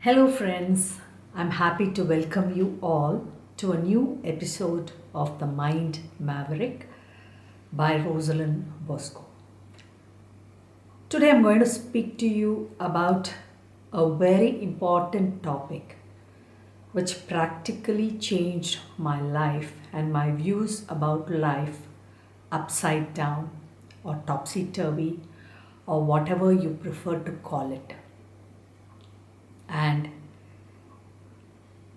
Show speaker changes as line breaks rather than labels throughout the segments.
Hello, friends. I'm happy to welcome you all to a new episode of The Mind Maverick by Rosalind Bosco. Today, I'm going to speak to you about a very important topic which practically changed my life and my views about life upside down or topsy turvy or whatever you prefer to call it. And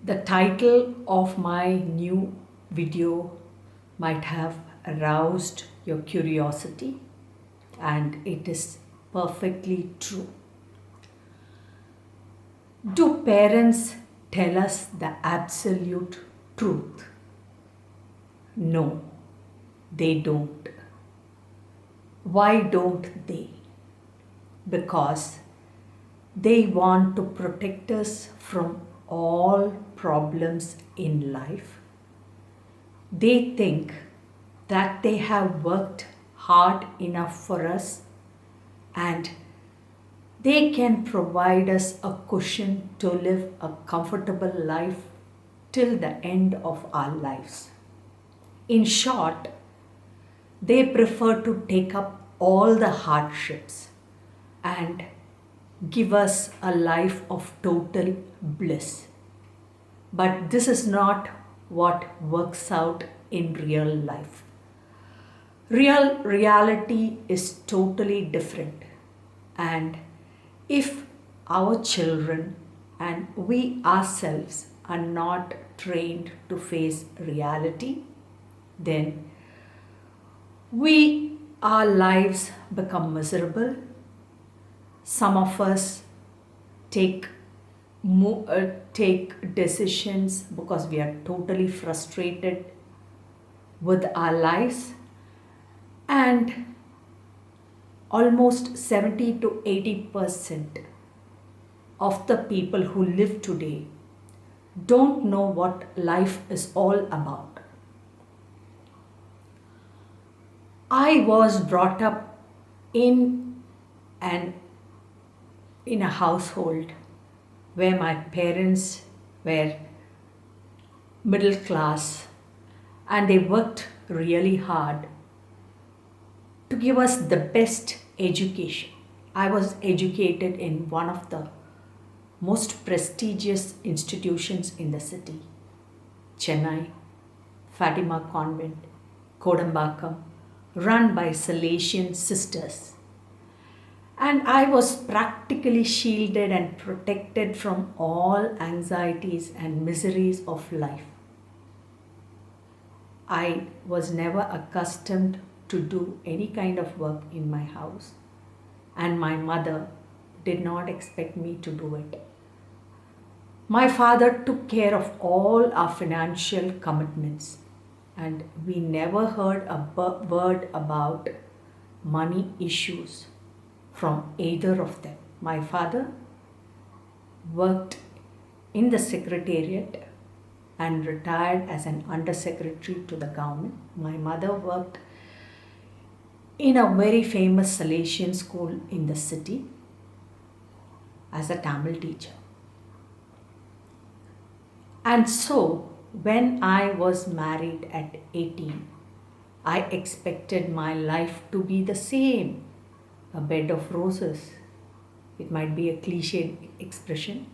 the title of my new video might have aroused your curiosity, and it is perfectly true. Do parents tell us the absolute truth? No, they don't. Why don't they? Because they want to protect us from all problems in life. They think that they have worked hard enough for us and they can provide us a cushion to live a comfortable life till the end of our lives. In short, they prefer to take up all the hardships and give us a life of total bliss. But this is not what works out in real life. Real reality is totally different. And if our children and we ourselves are not trained to face reality, then our lives become miserable. Some of us take decisions because we are totally frustrated with our lives, and almost 70 to 80% of the people who live today don't know what life is all about. I was brought up in an in a household where my parents were middle class and they worked really hard to give us the best education. I was educated in one of the most prestigious institutions in the city, Chennai, Fatima Convent, Kodambakkam, run by Salesian sisters. And I was practically shielded and protected from all anxieties and miseries of life. I was never accustomed to do any kind of work in my house, and my mother did not expect me to do it. My father took care of all our financial commitments, and we never heard a word about money issues from either of them. My father worked in the secretariat and retired as an undersecretary to the government. My mother worked in a very famous Salesian school in the city as a Tamil teacher. And so, when I was married at 18, I expected my life to be the same, a bed of roses. It might be a cliche expression,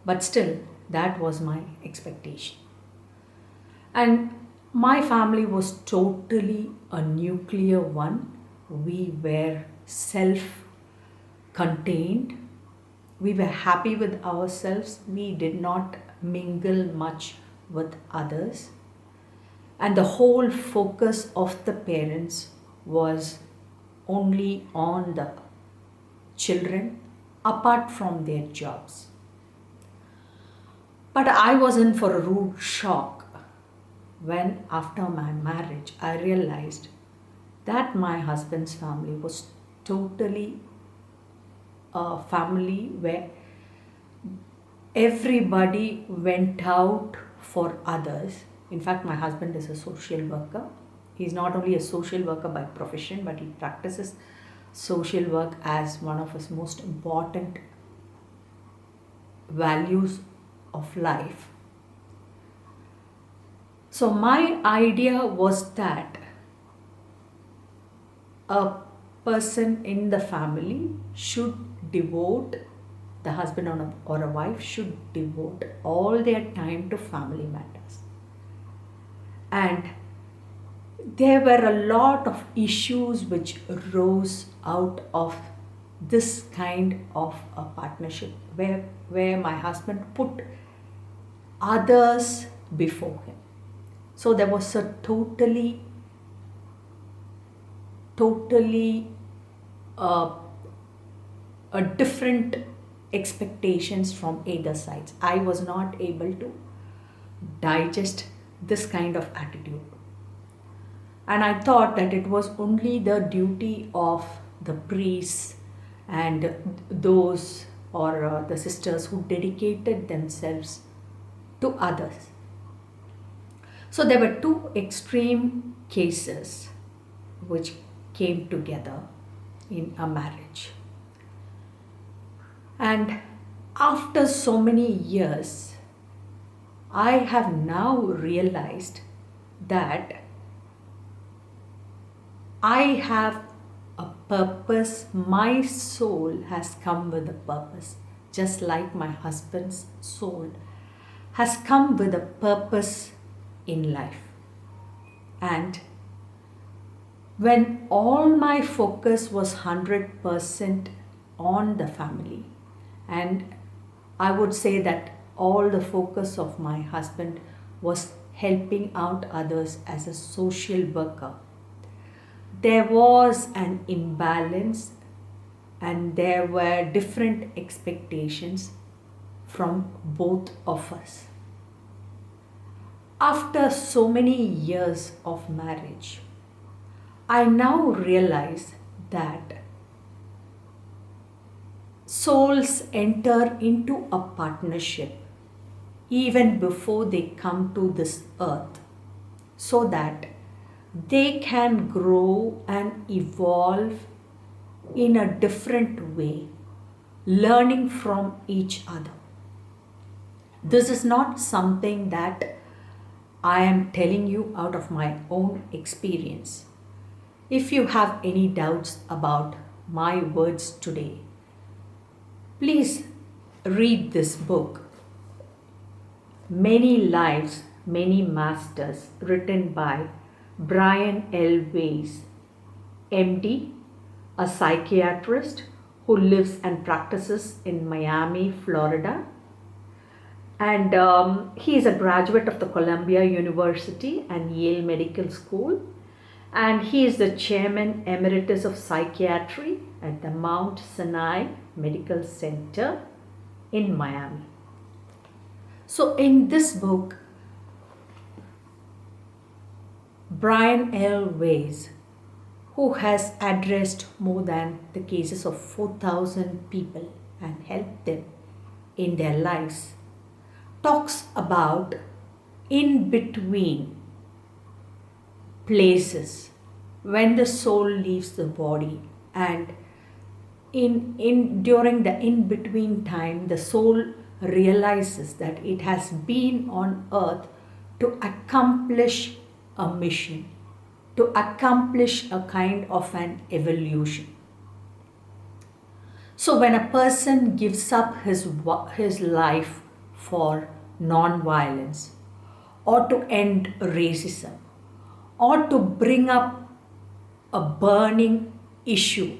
but still, that was my expectation. And my family was totally a nuclear one. We were self contained. We were happy with ourselves. We did not mingle much with others. And the whole focus of the parents was only on the children apart from their jobs. But I was in for a rude shock when, after my marriage, I realized that my husband's family was totally a family where everybody went out for others. In fact, my husband is a social worker. He's not only a social worker by profession, but he practices social work as one of his most important values of life. So, my idea was that a person in the family should devote, the husband or a wife should devote all their time to family matters. And there were a lot of issues which arose out of this kind of a partnership where my husband put others before him. So there was a totally uh, a different expectations from either sides. I was not able to digest this kind of attitude. And I thought that it was only the duty of the priests and those or the sisters who dedicated themselves to others. So there were two extreme cases which came together in a marriage. And after so many years, I have now realized that I have a purpose. My soul has come with a purpose, just like my husband's soul has come with a purpose in life. And when all my focus was 100% on the family, and I would say that all the focus of my husband was helping out others as a social worker, there was an imbalance and there were different expectations from both of us. After so many years of marriage, I now realize that souls enter into a partnership even before they come to this earth so that they can grow and evolve in a different way, learning from each other. This is not something that I am telling you out of my own experience. If you have any doubts about my words today, please read this book, Many Lives, Many Masters, written by Brian L. Weiss, MD, a psychiatrist who lives and practices in Miami, Florida. And he is a graduate of the Columbia University and Yale Medical School. And he is the chairman emeritus of psychiatry at the Mount Sinai Medical Center in Miami. So in this book, Brian L. Weiss, who has addressed more than the cases of 4,000 people and helped them in their lives, talks about in between places when the soul leaves the body, and during the in between time the soul realizes that it has been on earth to accomplish a mission, to accomplish a kind of an evolution. So when a person gives up his life for non-violence, or to end racism, or to bring up a burning issue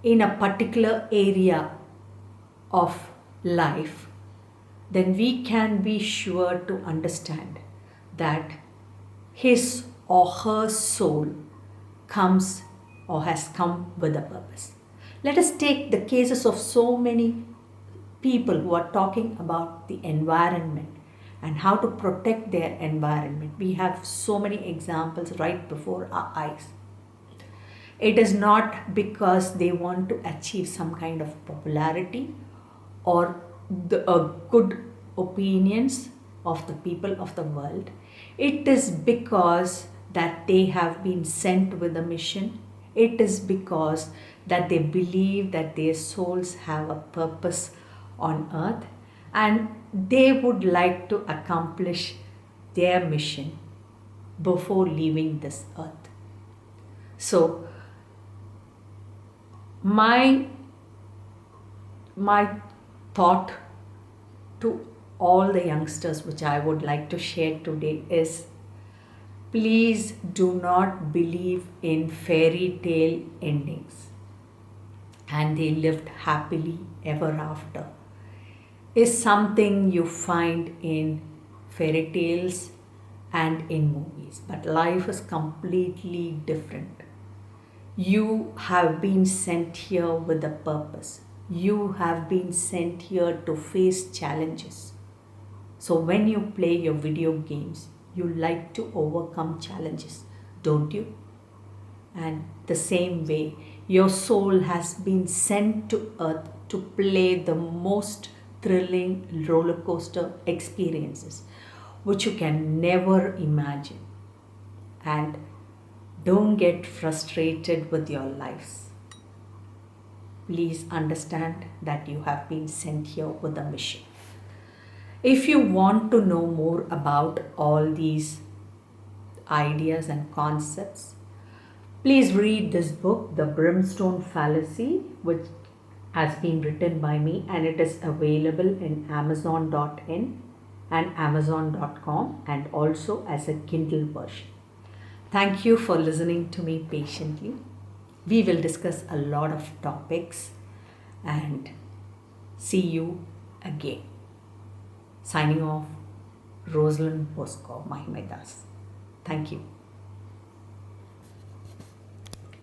in a particular area of life, then we can be sure to understand that his or her soul comes or has come with a purpose. Let us take the cases of so many people who are talking about the environment and how to protect their environment. We have so many examples right before our eyes. It is not because they want to achieve some kind of popularity or the good opinions of the people of the world. It is because that they have been sent with a mission. It is because that they believe that their souls have a purpose on earth, and they would like to accomplish their mission before leaving this earth. So my my thought to all the youngsters which I would like to share today is, please do not believe in fairy tale endings and they lived happily ever after is something you find in fairy tales and in movies. But life is completely different. You have been sent here with a purpose. You have been sent here to face challenges. So when you play your video games, you like to overcome challenges, don't you? And the same way, your soul has been sent to earth to play the most thrilling roller coaster experiences, which you can never imagine. And don't get frustrated with your lives. Please understand that you have been sent here with a mission. If you want to know more about all these ideas and concepts, please read this book, The Brimstone Fallacy, which has been written by me, and it is available in amazon.in and amazon.com and also as a Kindle version. Thank you for listening to me patiently. We will discuss a lot of topics and see you again. Signing off, Rosalind Bosco Mahimedas. Thank you.